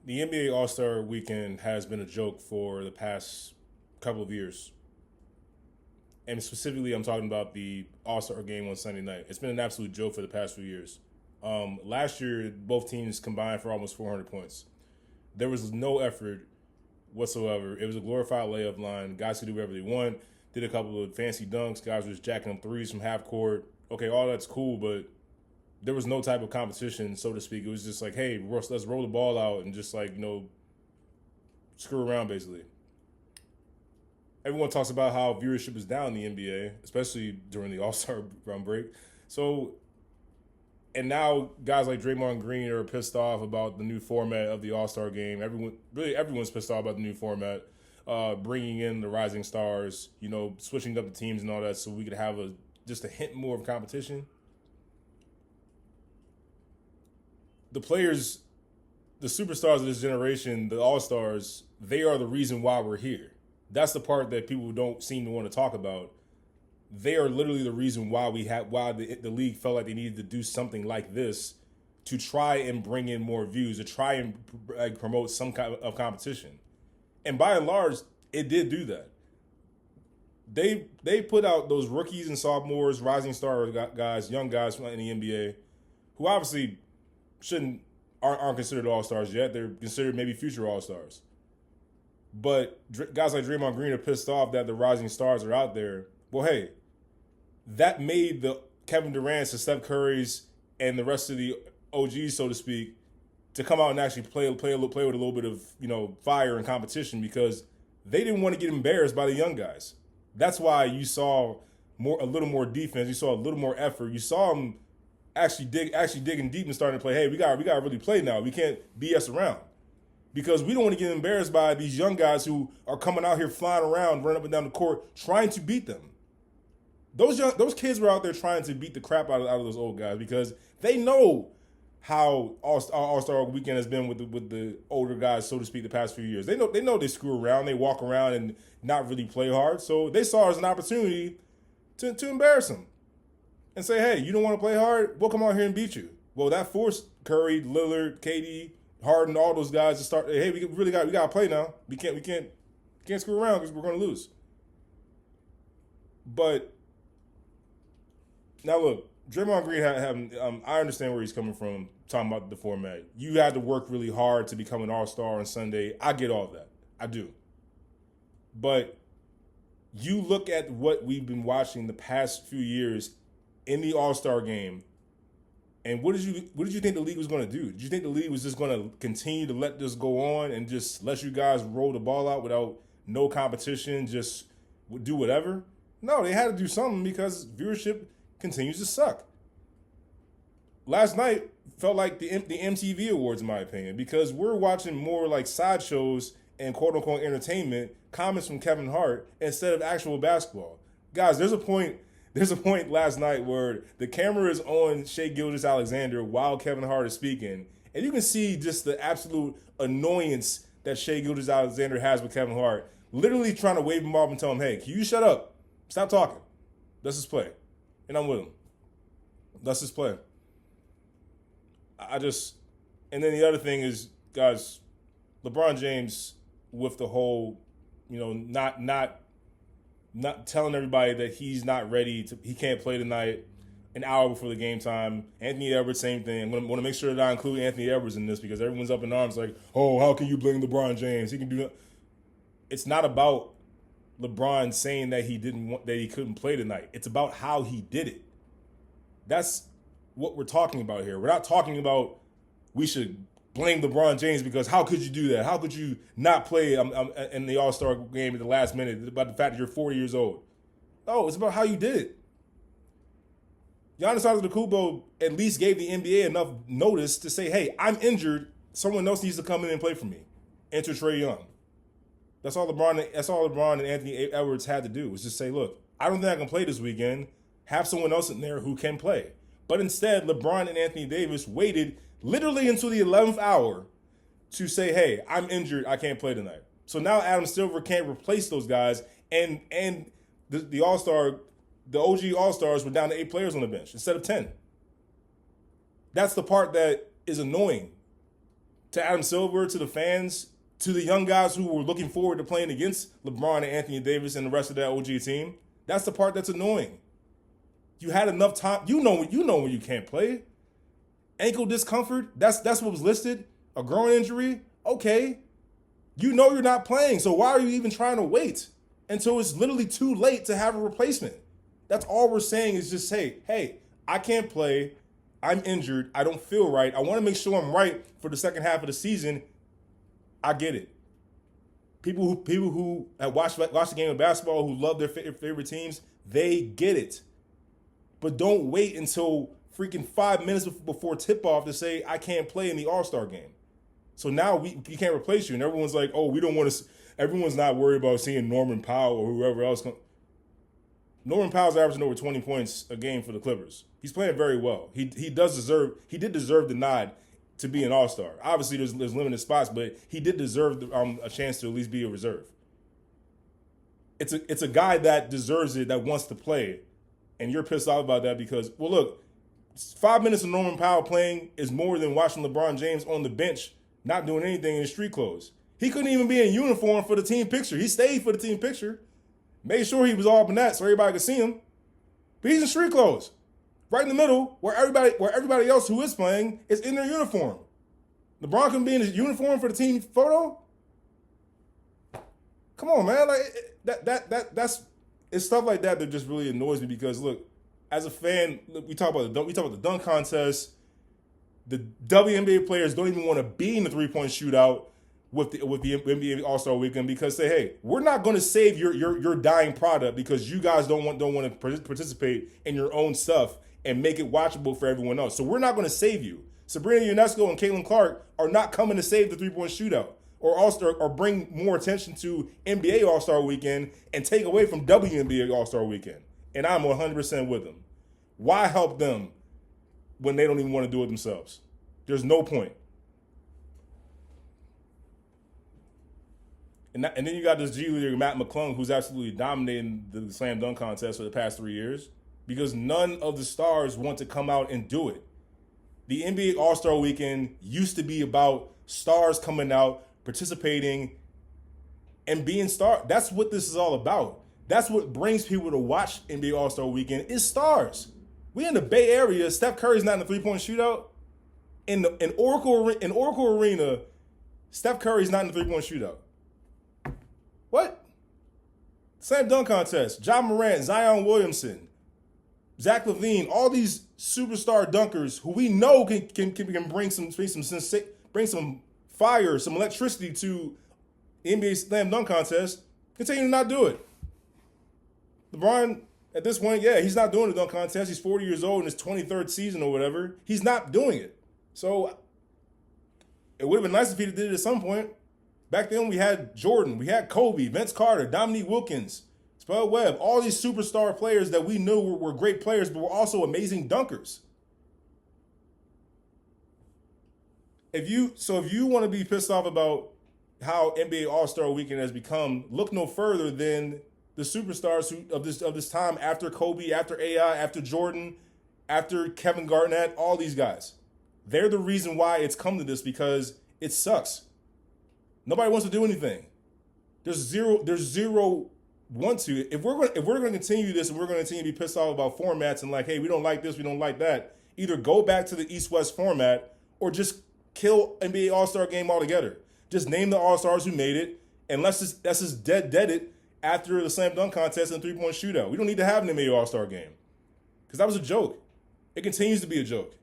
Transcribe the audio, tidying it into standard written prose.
The NBA All-Star Weekend has been a joke for the past couple of years. And specifically, I'm talking about the All-Star game on Sunday night. It's been an absolute joke for the past few years. Last year, both teams combined for almost 400 points. There was no effort whatsoever. It was a glorified layup line. Guys could do whatever they want. Did a couple of fancy dunks. Guys were just jacking them threes from half court. Okay, all that's cool, but there was no type of competition, so to speak. It was just like, hey, let's roll the ball out and just like, screw around basically. Everyone talks about how viewership is down in the NBA, especially during the All-Star break. So, and now guys like Draymond Green are pissed off about the new format of the All-Star game. Everyone's pissed off about the new format, bringing in the rising stars, switching up the teams and all that, so we could have just a hint more of competition. The players, the superstars of this generation, the all-stars, they are the reason why we're here. That's the part that people don't seem to want to talk about. They are literally the reason why the league felt like they needed to do something like this to try and bring in more views, to try and promote some kind of competition. And by and large, it did do that. They put out those rookies and sophomores, rising star guys, young guys in the NBA, who obviously aren't considered all-stars yet. They're considered maybe future all-stars. But guys like Draymond Green are pissed off that the rising stars are out there. Well, hey, that made the Kevin Durant's, the Steph Curry's, and the rest of the OGs, so to speak, to come out and actually play with a little bit of fire and competition, because they didn't want to get embarrassed by the young guys. That's why you saw a little more defense. You saw a little more effort. You saw them actually digging deep and starting to play. Hey, we got to really play now. We can't BS around, because we don't want to get embarrassed by these young guys who are coming out here flying around, running up and down the court, trying to beat them. Those kids were out there trying to beat the crap out of those old guys, because they know how All-Star Weekend has been with the older guys, so to speak, the past few years. They know they screw around, they walk around and not really play hard. So they saw it as an opportunity to embarrass them and say, hey, you don't want to play hard? We'll come out here and beat you. Well, that forced Curry, Lillard, KD, Harden, all those guys to start. Hey, we got to play now. We can't screw around because we're going to lose. But now look, Draymond Green I understand where he's coming from, talking about the format. You had to work really hard to become an all-star on Sunday. I get all of that. I do. But you look at what we've been watching the past few years in the All-Star game, and what did you think the league was going to do? Did you think the league was just going to continue to let this go on and just let you guys roll the ball out without no competition, just do whatever? No, they had to do something, because viewership continues to suck. Last night felt like the MTV Awards, in my opinion, because we're watching more like sideshows and quote-unquote entertainment, comments from Kevin Hart, instead of actual basketball. Guys, there's a point last night where the camera is on Shai Gilgeous-Alexander while Kevin Hart is speaking, and you can see just the absolute annoyance that Shai Gilgeous-Alexander has with Kevin Hart, literally trying to wave him off and tell him, hey, can you shut up? Stop talking. Let's just play. And I'm with him. Let's just play. And then the other thing is, guys, LeBron James with the whole, not telling everybody that he's not ready he can't play tonight an hour before the game time. Anthony Edwards, same thing. I'm going to make sure that I include Anthony Edwards in this, because everyone's up in arms like, oh, how can you blame LeBron James? He can do that. It's not about LeBron saying that he couldn't play tonight. It's about how he did it. That's what we're talking about here. We're not talking about we should blame LeBron James because how could you do that? How could you not play in the All-Star game at the last minute about the fact that you're 40 years old? No, it's about how you did it. Giannis Antetokounmpo at least gave the NBA enough notice to say, hey, I'm injured. Someone else needs to come in and play for me. Enter Trae Young. That's all LeBron and Anthony Edwards had to do, was just say, look, I don't think I can play this weekend. Have someone else in there who can play. But instead, LeBron and Anthony Davis waited literally until the 11th hour to say, hey, I'm injured. I can't play tonight. So now Adam Silver can't replace those guys. And the All-Star, the OG All-Stars were down to 8 players on the bench instead of 10. That's the part that is annoying. to Adam Silver, to the fans, to the young guys who were looking forward to playing against LeBron and Anthony Davis and the rest of that OG team. That's the part that's annoying. You had enough time. You know when you can't play. Ankle discomfort, that's what was listed. A groin injury, okay. You know you're not playing, so why are you even trying to wait until it's literally too late to have a replacement? That's all we're saying is just say, hey, I can't play. I'm injured. I don't feel right. I want to make sure I'm right for the second half of the season. I get it. People who have watched the game of basketball, who love their favorite teams, they get it. But don't wait until freaking 5 minutes before tip-off to say, I can't play in the All-Star game. So now we can't replace you. And everyone's like, oh, we don't want to. Everyone's not worried about seeing Norman Powell or whoever else. Norman Powell's averaging over 20 points a game for the Clippers. He's playing very well. He did deserve the nod to be an All-Star. Obviously, there's limited spots, but he did deserve a chance to at least be a reserve. It's a guy that deserves it, that wants to play. And you're pissed off about that because, well, look, 5 minutes of Norman Powell playing is more than watching LeBron James on the bench not doing anything in his street clothes. He couldn't even be in uniform for the team picture. He stayed for the team picture. Made sure he was all Burnett so everybody could see him. But he's in street clothes. Right in the middle where everybody else who is playing is in their uniform. LeBron can be in his uniform for the team photo? Come on, man. Like that's it's stuff like that just really annoys me because look, as a fan, look, we talk about the dunk contest. The WNBA players don't even want to be in the 3-point shootout with the NBA All-Star Weekend because say, hey, we're not going to save your dying product because you guys don't want to participate in your own stuff and make it watchable for everyone else. So we're not going to save you. Sabrina Ionesco and Caitlin Clark are not coming to save the 3-point shootout or bring more attention to NBA All-Star Weekend and take away from WNBA All-Star Weekend. And I'm 100% with them. Why help them when they don't even want to do it themselves? There's no point. And then you got this G Leaguer, Matt McClung, who's absolutely dominating the slam dunk contest for the past 3 years because none of the stars want to come out and do it. The NBA All-Star Weekend used to be about stars coming out, participating, and being star. That's what this is all about. That's what brings people to watch NBA All-Star Weekend is stars. We in the Bay Area. Steph Curry's not in the 3-point shootout. In Oracle Arena, Steph Curry's not in the 3-point shootout. What? Slam dunk contest. Ja Morant, Zion Williamson, Zach LaVine, all these superstar dunkers who we know can bring some fire, some electricity to the NBA Slam Dunk Contest, continue to not do it. LeBron, at this point, yeah, he's not doing the dunk contest. He's 40 years old in his 23rd season or whatever. He's not doing it. So it would have been nice if he did it at some point. Back then, we had Jordan, we had Kobe, Vince Carter, Dominique Wilkins, Spud Webb, all these superstar players that we knew were great players, but were also amazing dunkers. If you want to be pissed off about how NBA All-Star Weekend has become, look no further than the superstars of this time after Kobe, after AI, after Jordan, after Kevin Garnett, all these guys. They're the reason why it's come to this because it sucks. Nobody wants to do anything. There's zero want to. If we're going to continue this and we're going to continue to be pissed off about formats and like, hey, we don't like this, we don't like that, either go back to the East-West format or just kill NBA All-Star Game altogether. Just name the All-Stars who made it and let's just dead it after the slam dunk contest and 3-point shootout. We don't need to have an NBA All-Star Game because that was a joke. It continues to be a joke.